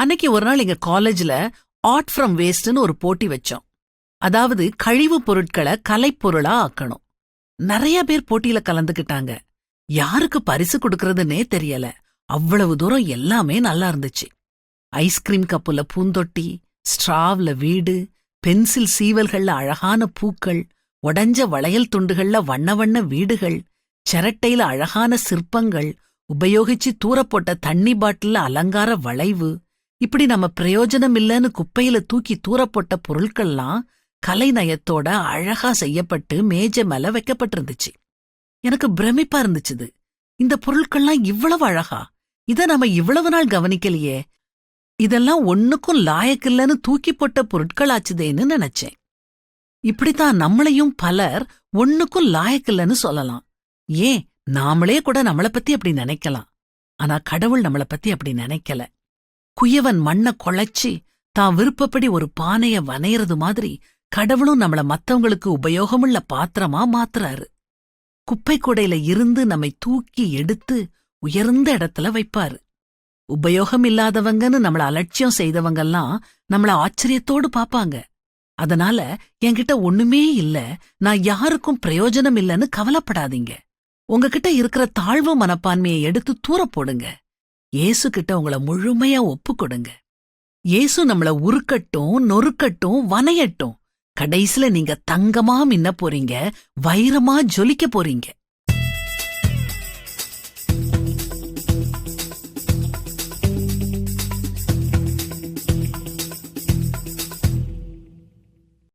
அன்னைக்கு ஒரு நாள் எங்க காலேஜ்ல ஆர்ட் ஃப்ரம் வேஸ்ட்னு ஒரு போட்டி வச்சோம். அதாவது கழிவுப் பொருட்களை கலைப்பொருளா ஆக்கணும். நிறைய பேர் போட்டியில கலந்துக்கிட்டாங்க. யாருக்கு பரிசு கொடுக்கறதுன்னே தெரியல. அவ்வளவு தூரம் எல்லாமே நல்லா இருந்துச்சு. ஐஸ்கிரீம் கப்புல பூந்தொட்டி, ஸ்ட்ராவ்ல வீடு, பென்சில் சீவல்கள்ல அழகான பூக்கள், உடைஞ்ச வளையல் துண்டுகள்ல வண்ண வண்ண வீடுகள், சிரட்டையில அழகான சிற்பங்கள், உபயோகிச்சு தூரப்போட்ட தண்ணி பாட்டில்ல அலங்கார வளைவு, இப்படி நம்ம பிரயோஜனம் இல்லன்னு குப்பையில தூக்கி தூரப்போட்ட பொருட்கள்லாம் கலைநயத்தோட அழகா செய்யப்பட்டு மேஜை மேல வைக்கப்பட்டிருந்துச்சு. எனக்கு பிரமிப்பா இருந்துச்சுது. இந்த பொருட்கள்லாம் இவ்வளவு அழகா, இத நம்ம இவ்வளவு நாள் கவனிக்கலையே, இதெல்லாம் ஒன்னுக்கும் லாயக்கில்லன்னு தூக்கி போட்ட பொருட்களாச்சுதேன்னு நினைச்சேன். இப்படித்தான் நம்மளையும் பலர் ஒன்னுக்கும் லாயக்கில்லன்னு சொல்லலாம். ஏன், நாமளே கூட நம்மள பத்தி அப்படி நினைக்கலாம். ஆனா கடவுள் நம்மள பத்தி அப்படி நினைக்கல. குயவன் மண்ண குழைச்சி தான் விருப்பப்படி ஒரு பானைய வனையறது மாதிரி கடவுளும் நம்மள மத்தவங்களுக்கு உபயோகமுள்ள பாத்திரமா மாத்துறாரு. குப்பை கூடையில இருந்து நம்மை தூக்கி எடுத்து உயர்ந்த இடத்துல வைப்பாரு. உபயோகம் இல்லாதவங்கன்னு நம்மள அலட்சியம் செய்தவங்கெல்லாம் நம்மள ஆச்சரியத்தோடு பாப்பாங்க. அதனால என்கிட்ட ஒண்ணுமே இல்ல, நான் யாருக்கும் பிரயோஜனம் இல்லன்னு கவலைப்படாதீங்க. உங்ககிட்ட இருக்கிற தாழ்வு மனப்பான்மையை எடுத்து தூர போடுங்க. இயேசு கிட்ட உங்கள முழுமையா ஒப்பு கொடுங்க. இயேசு நம்மள உருக்கட்டும், நொறுக்கட்டும், வனையட்டும். கடைசில நீங்க தங்கமா மின்ன போறீங்க, வைரமா ஜொலிக்க போறீங்க.